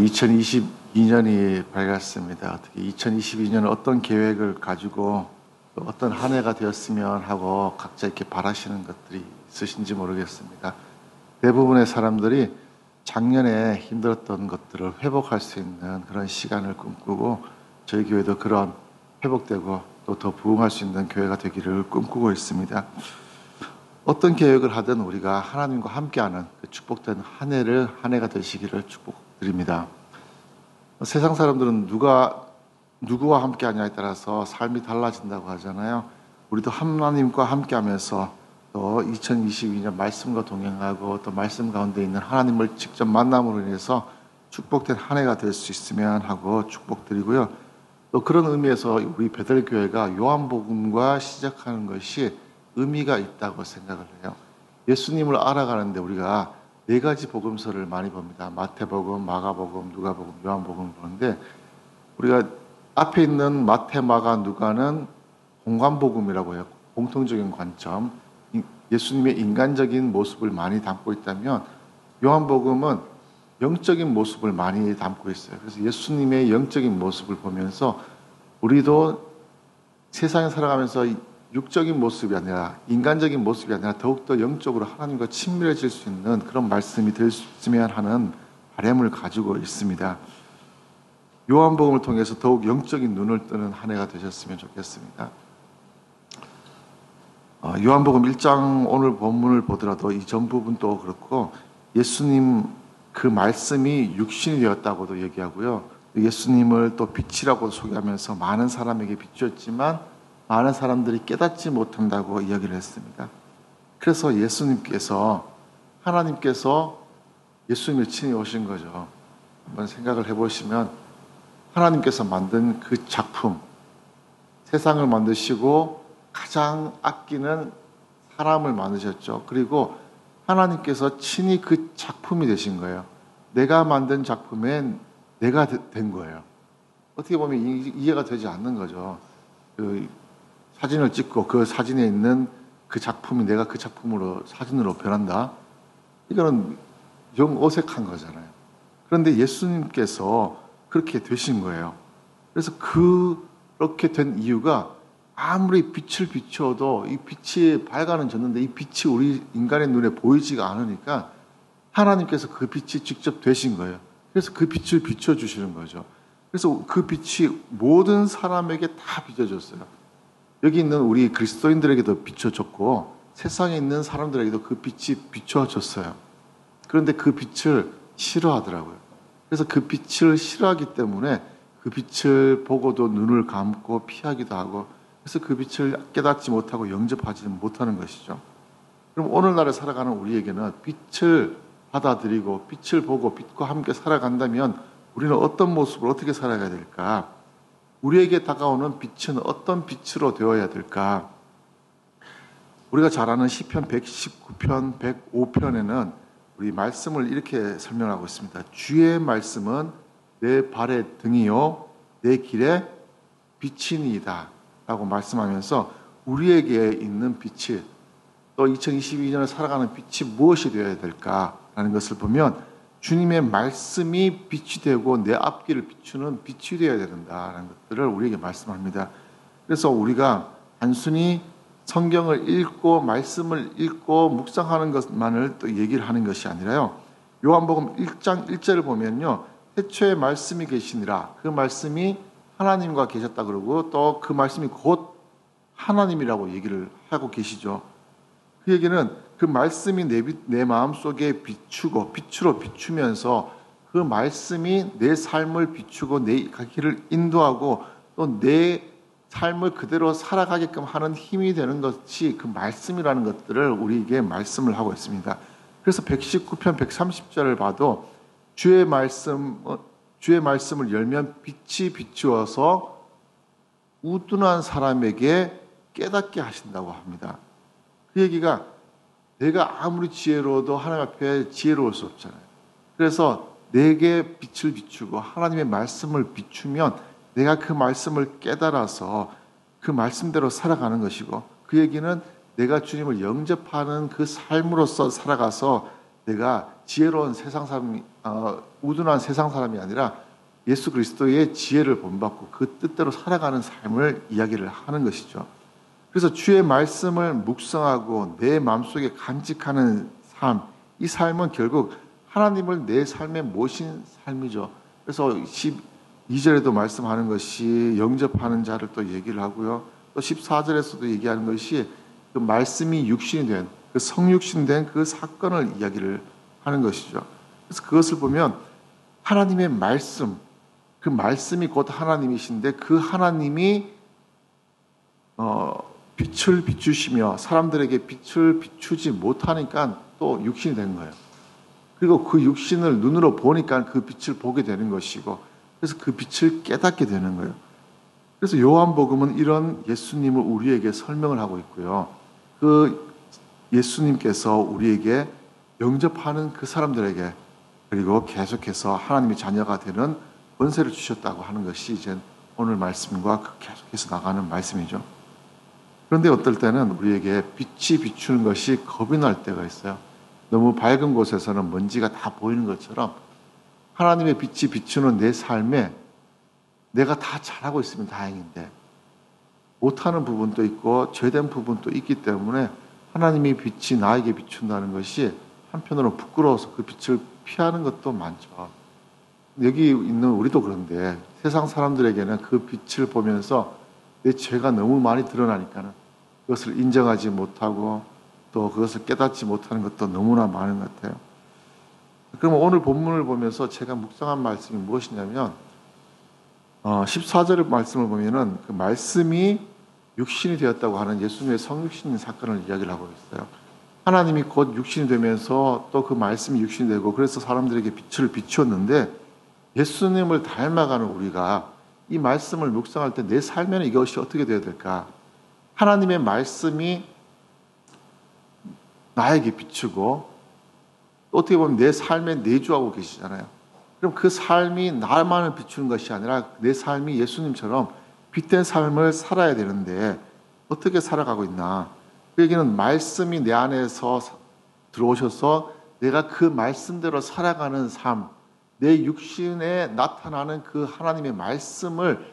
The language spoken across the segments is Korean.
2022년이 밝았습니다. 어떻게 2022년은 어떤 계획을 가지고 또 어떤 한 해가 되었으면 하고 각자 이렇게 바라시는 것들이 있으신지 모르겠습니다. 대부분의 사람들이 작년에 힘들었던 것들을 회복할 수 있는 그런 시간을 꿈꾸고 저희 교회도 그런 회복되고 또 더 부흥할 수 있는 교회가 되기를 꿈꾸고 있습니다. 어떤 계획을 하든 우리가 하나님과 함께하는 그 축복된 한 해가 되시기를 축복드립니다. 세상 사람들은 누구와 함께하냐에 따라서 삶이 달라진다고 하잖아요. 우리도 하나님과 함께하면서 또 2022년 말씀과 동행하고 또 말씀 가운데 있는 하나님을 직접 만남으로 인해서 축복된 한 해가 될 수 있으면 하고 축복드리고요. 또 그런 의미에서 우리 베델교회가 요한복음과 시작하는 것이 의미가 있다고 생각을 해요. 예수님을 알아가는데 우리가 4가지 복음서를 많이 봅니다. 마태복음, 마가복음, 누가복음, 요한복음을 보는데 우리가 앞에 있는 마태, 마가, 누가는 공관복음이라고 해요. 공통적인 관점. 예수님의 인간적인 모습을 많이 담고 있다면 요한복음은 영적인 모습을 많이 담고 있어요. 그래서 예수님의 영적인 모습을 보면서 우리도 세상에 살아가면서 육적인 모습이 아니라 인간적인 모습이 아니라 더욱더 영적으로 하나님과 친밀해질 수 있는 그런 말씀이 될 수 있으면 하는 바람을 가지고 있습니다. 요한복음을 통해서 더욱 영적인 눈을 뜨는 한 해가 되셨으면 좋겠습니다. 요한복음 1장 오늘 본문을 보더라도 이 전 부분도 그렇고 예수님 그 말씀이 육신이 되었다고도 얘기하고요. 예수님을 또 빛이라고 소개하면서 많은 사람에게 비추었지만 많은 사람들이 깨닫지 못한다고 이야기를 했습니다. 그래서 하나님께서 예수님을 친히 오신 거죠. 한번 생각을 해보시면 하나님께서 만든 그 작품, 세상을 만드시고 가장 아끼는 사람을 만드셨죠. 그리고 하나님께서 친히 그 작품이 되신 거예요. 내가 만든 작품엔 내가 된 거예요. 어떻게 보면 이해가 되지 않는 거죠. 그 사진을 찍고 그 사진에 있는 그 작품이 내가 그 사진으로 변한다. 이거는 영 어색한 거잖아요. 그런데 예수님께서 그렇게 되신 거예요. 그래서 그렇게 된 이유가 아무리 빛을 비추어도 이 빛이 밝아는 졌는데 이 빛이 우리 인간의 눈에 보이지가 않으니까 하나님께서 그 빛이 직접 되신 거예요. 그래서 그 빛을 비춰주시는 거죠. 그래서 그 빛이 모든 사람에게 다 비춰졌어요. 여기 있는 우리 그리스도인들에게도 비춰졌고 세상에 있는 사람들에게도 그 빛이 비춰졌어요. 그런데 그 빛을 싫어하더라고요. 그래서 그 빛을 싫어하기 때문에 그 빛을 보고도 눈을 감고 피하기도 하고 그래서 그 빛을 깨닫지 못하고 영접하지 못하는 것이죠. 그럼 오늘날에 살아가는 우리에게는 빛을 받아들이고 빛을 보고 빛과 함께 살아간다면 우리는 어떤 모습으로 어떻게 살아가야 될까? 우리에게 다가오는 빛은 어떤 빛으로 되어야 될까? 우리가 잘 아는 시편 119편, 105편에는 우리 말씀을 이렇게 설명하고 있습니다. 주의 말씀은 내 발의 등이요 내 길의 빛이니이다 라고 말씀하면서 우리에게 있는 빛이 또 2022년을 살아가는 빛이 무엇이 되어야 될까라는 것을 보면 주님의 말씀이 빛이 되고 내 앞길을 비추는 빛이 되어야 된다는 것들을 우리에게 말씀합니다. 그래서 우리가 단순히 성경을 읽고 말씀을 읽고 묵상하는 것만을 또 얘기를 하는 것이 아니라요. 요한복음 1장 1절을 보면요. 태초에 말씀이 계시니라. 그 말씀이 하나님과 계셨다 그러고 또 그 말씀이 곧 하나님이라고 얘기를 하고 계시죠. 그 얘기는 그 말씀이 내 마음속에 비추고 빛으로 비추면서 그 말씀이 내 삶을 비추고 내 길을 인도하고 또 내 삶을 그대로 살아가게끔 하는 힘이 되는 것이 그 말씀이라는 것들을 우리에게 말씀을 하고 있습니다. 그래서 119편 130절을 봐도 주의 말씀을 열면 빛이 비추어서 우둔한 사람에게 깨닫게 하신다고 합니다. 그 얘기가 내가 아무리 지혜로워도 하나님 앞에 지혜로울 수 없잖아요. 그래서 내게 빛을 비추고 하나님의 말씀을 비추면 내가 그 말씀을 깨달아서 그 말씀대로 살아가는 것이고 그 얘기는 내가 주님을 영접하는 그 삶으로서 살아가서 내가 지혜로운 세상 사람이 우둔한 세상 사람이 아니라 예수 그리스도의 지혜를 본받고 그 뜻대로 살아가는 삶을 이야기를 하는 것이죠. 그래서 주의 말씀을 묵상하고 내 마음속에 간직하는 삶, 이 삶은 결국 하나님을 내 삶에 모신 삶이죠. 그래서 12절에도 말씀하는 것이 영접하는 자를 또 얘기를 하고요. 또 14절에서도 얘기하는 것이 그 말씀이 육신이 된, 그 성육신 된 그 사건을 이야기를 하는 것이죠. 그래서 그것을 보면 하나님의 말씀, 그 말씀이 곧 하나님이신데 그 하나님이 빛을 비추시며 사람들에게 빛을 비추지 못하니까 또 육신이 된 거예요. 그리고 그 육신을 눈으로 보니까 그 빛을 보게 되는 것이고 그래서 그 빛을 깨닫게 되는 거예요. 그래서 요한복음은 이런 예수님을 우리에게 설명을 하고 있고요. 그 예수님께서 우리에게 영접하는 그 사람들에게 그리고 계속해서 하나님의 자녀가 되는 권세를 주셨다고 하는 것이 이제 오늘 말씀과 계속해서 나가는 말씀이죠. 그런데 어떨 때는 우리에게 빛이 비추는 것이 겁이 날 때가 있어요. 너무 밝은 곳에서는 먼지가 다 보이는 것처럼 하나님의 빛이 비추는 내 삶에 내가 다 잘하고 있으면 다행인데 못하는 부분도 있고 죄된 부분도 있기 때문에 하나님의 빛이 나에게 비춘다는 것이 한편으로 부끄러워서 그 빛을 피하는 것도 많죠. 여기 있는 우리도 그런데 세상 사람들에게는 그 빛을 보면서 내 죄가 너무 많이 드러나니까는 그것을 인정하지 못하고 또 그것을 깨닫지 못하는 것도 너무나 많은 것 같아요. 그럼 오늘 본문을 보면서 제가 묵상한 말씀이 무엇이냐면 14절의 말씀을 보면은 그 말씀이 육신이 되었다고 하는 예수님의 성육신 사건을 이야기를 하고 있어요. 하나님이 곧 육신이 되면서 또 그 말씀이 육신이 되고 그래서 사람들에게 빛을 비추었는데 예수님을 닮아가는 우리가 이 말씀을 묵상할 때 내 삶에는 이것이 어떻게 되어야 될까? 하나님의 말씀이 나에게 비추고 또 어떻게 보면 내 삶에 내주하고 계시잖아요. 그럼 그 삶이 나만을 비추는 것이 아니라 내 삶이 예수님처럼 빛된 삶을 살아야 되는데 어떻게 살아가고 있나? 그 얘기는 말씀이 내 안에서 들어오셔서 내가 그 말씀대로 살아가는 삶, 내 육신에 나타나는 그 하나님의 말씀을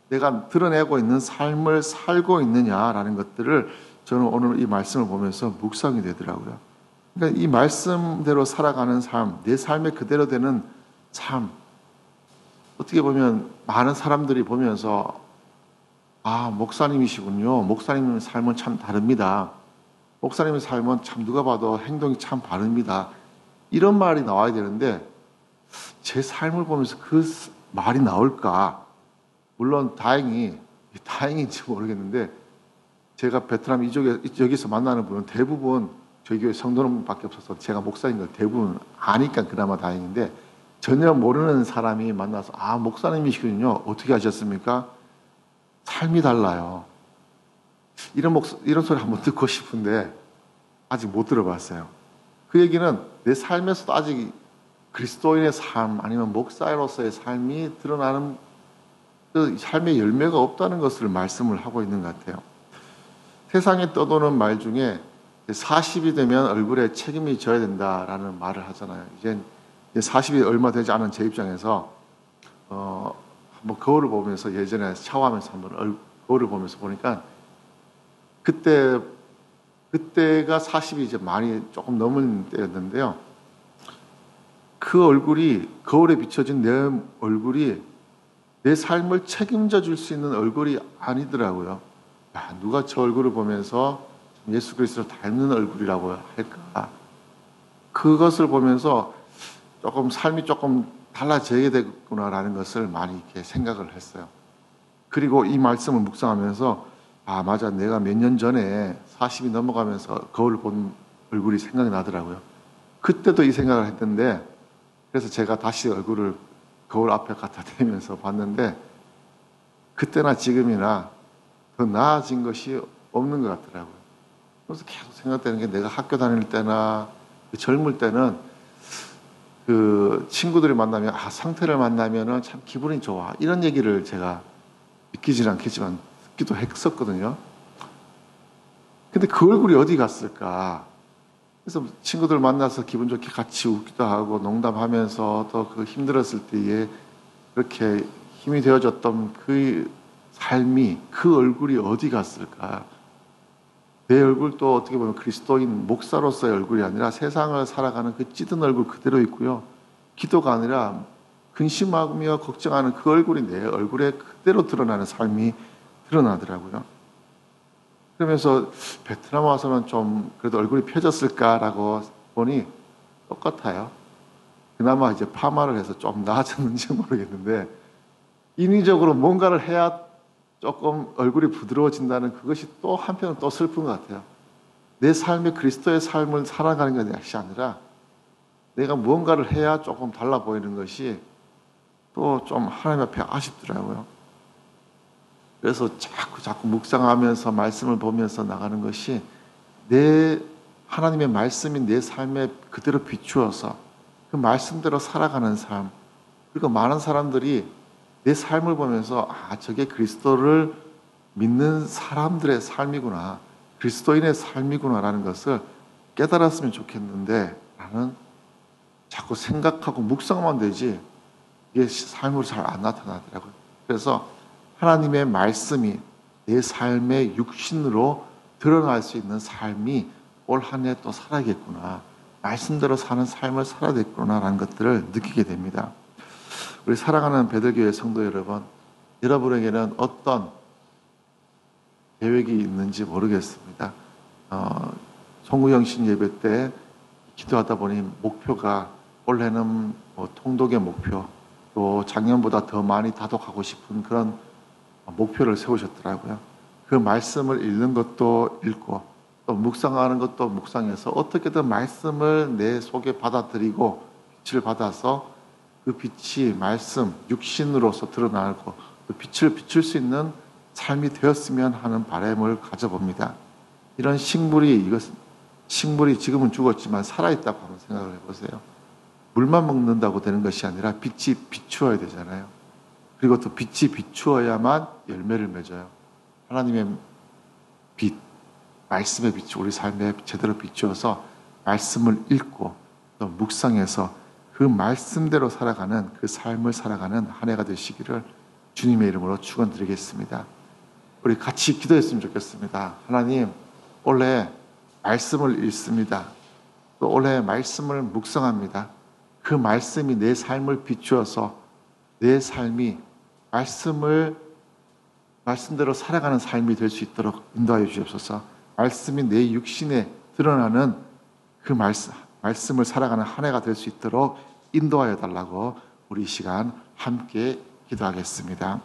내가 드러내고 있는 삶을 살고 있느냐라는 것들을 저는 오늘 이 말씀을 보면서 묵상이 되더라고요. 그러니까 이 말씀대로 살아가는 삶, 내 삶에 그대로 되는 삶, 어떻게 보면 많은 사람들이 보면서 목사님이시군요. 목사님의 삶은 참 다릅니다. 목사님의 삶은 참 누가 봐도 행동이 참 바릅니다. 이런 말이 나와야 되는데 제 삶을 보면서 그 말이 나올까? 물론 다행인지 모르겠는데 제가 베트남 여기서 만나는 분은 대부분 저희 교회 성도님밖에 없어서 제가 목사인 걸 대부분 아니까 그나마 다행인데 전혀 모르는 사람이 만나서 목사님이시군요. 어떻게 하셨습니까? 삶이 달라요. 이런 소리 한번 듣고 싶은데 아직 못 들어봤어요. 그 얘기는 내 삶에서도 아직 그리스도인의 삶 아니면 목사로서의 삶이 드러나는 그 삶의 열매가 없다는 것을 말씀을 하고 있는 것 같아요. 세상에 떠도는 말 중에 40이 되면 얼굴에 책임이 져야 된다라는 말을 하잖아요. 이제 40이 얼마 되지 않은 제 입장에서 한번 거울을 보면서 예전에 샤워하면서 한번 거울을 보면서 보니까 그때가 40이 이제 많이 조금 넘은 때였는데요. 그 얼굴이 거울에 비춰진 내 얼굴이 내 삶을 책임져 줄 수 있는 얼굴이 아니더라고요. 누가 저 얼굴을 보면서 예수 그리스도를 닮는 얼굴이라고 할까? 그것을 보면서 삶이 조금 달라져야 되겠구나라는 것을 많이 이렇게 생각을 했어요. 그리고 이 말씀을 묵상하면서 맞아, 내가 몇 년 전에 40이 넘어가면서 거울을 본 얼굴이 생각이 나더라고요. 그때도 이 생각을 했는데 그래서 제가 다시 얼굴을 거울 앞에 갖다 대면서 봤는데 그때나 지금이나 더 나아진 것이 없는 것 같더라고요. 그래서 계속 생각되는 게 내가 학교 다닐 때나 젊을 때는 그 친구들이 만나면 상태를 만나면은 참 기분이 좋아 이런 얘기를 제가 믿기지는 않겠지만 듣기도 했었거든요. 근데 그 얼굴이 어디 갔을까? 그래서 친구들 만나서 기분 좋게 같이 웃기도 하고 농담하면서 또 그 힘들었을 때에 그렇게 힘이 되어줬던 그 삶이, 그 얼굴이 어디 갔을까? 내 얼굴도 어떻게 보면 그리스도인 목사로서의 얼굴이 아니라 세상을 살아가는 그 찌든 얼굴 그대로 있고요. 기도가 아니라 근심하며 걱정하는 그 얼굴이 내 얼굴에 그대로 드러나는 삶이 드러나더라고요. 그러면서 베트남 와서는 좀 그래도 얼굴이 펴졌을까라고 보니 똑같아요. 그나마 이제 파마를 해서 좀 나아졌는지 모르겠는데 인위적으로 뭔가를 해야 조금 얼굴이 부드러워진다는 그것이 또 한편은 또 슬픈 것 같아요. 내 삶에 그리스도의 삶을 살아가는 것이 아니라 내가 무언가를 해야 조금 달라 보이는 것이 또 좀 하나님 앞에 아쉽더라고요. 그래서 자꾸 묵상하면서 말씀을 보면서 나가는 것이 내 하나님의 말씀이 내 삶에 그대로 비추어서 그 말씀대로 살아가는 삶. 그리고 많은 사람들이 내 삶을 보면서 저게 그리스도를 믿는 사람들의 삶이구나. 그리스도인의 삶이구나라는 것을 깨달았으면 좋겠는데 나는 자꾸 생각하고 묵상만 되지 이게 삶으로 잘 안 나타나더라고요. 그래서 하나님의 말씀이 내 삶의 육신으로 드러날 수 있는 삶이 올 한 해 또 살아야겠구나. 말씀대로 사는 삶을 살아야겠구나라는 것들을 느끼게 됩니다. 우리 사랑하는 베들교회 성도 여러분, 여러분에게는 어떤 계획이 있는지 모르겠습니다. 송구영신 예배 때 기도하다 보니 목표가 올해는 통독의 목표, 또 작년보다 더 많이 다독하고 싶은 그런 목표를 세우셨더라고요. 그 말씀을 읽는 것도 읽고 또 묵상하는 것도 묵상해서 어떻게든 말씀을 내 속에 받아들이고 빛을 받아서 그 빛이 말씀, 육신으로서 드러나고 그 빛을 비출 수 있는 삶이 되었으면 하는 바람을 가져봅니다. 이런 식물이 지금은 죽었지만 살아있다고 한번 생각을 해보세요. 물만 먹는다고 되는 것이 아니라 빛이 비추어야 되잖아요. 그리고 또 빛이 비추어야만 열매를 맺어요. 하나님의 빛, 말씀의 빛이 우리 삶에 제대로 비추어서 말씀을 읽고 또 묵상해서 그 말씀대로 살아가는 그 삶을 살아가는 한 해가 되시기를 주님의 이름으로 축원드리겠습니다. 우리 같이 기도했으면 좋겠습니다. 하나님, 올해 말씀을 읽습니다. 또 올해 말씀을 묵상합니다. 그 말씀이 내 삶을 비추어서 내 삶이 말씀대로 살아가는 삶이 될 수 있도록 인도하여 주옵소서. 말씀이 내 육신에 드러나는 그 말씀을 살아가는 한 해가 될 수 있도록 인도하여 달라고 우리 이 시간 함께 기도하겠습니다.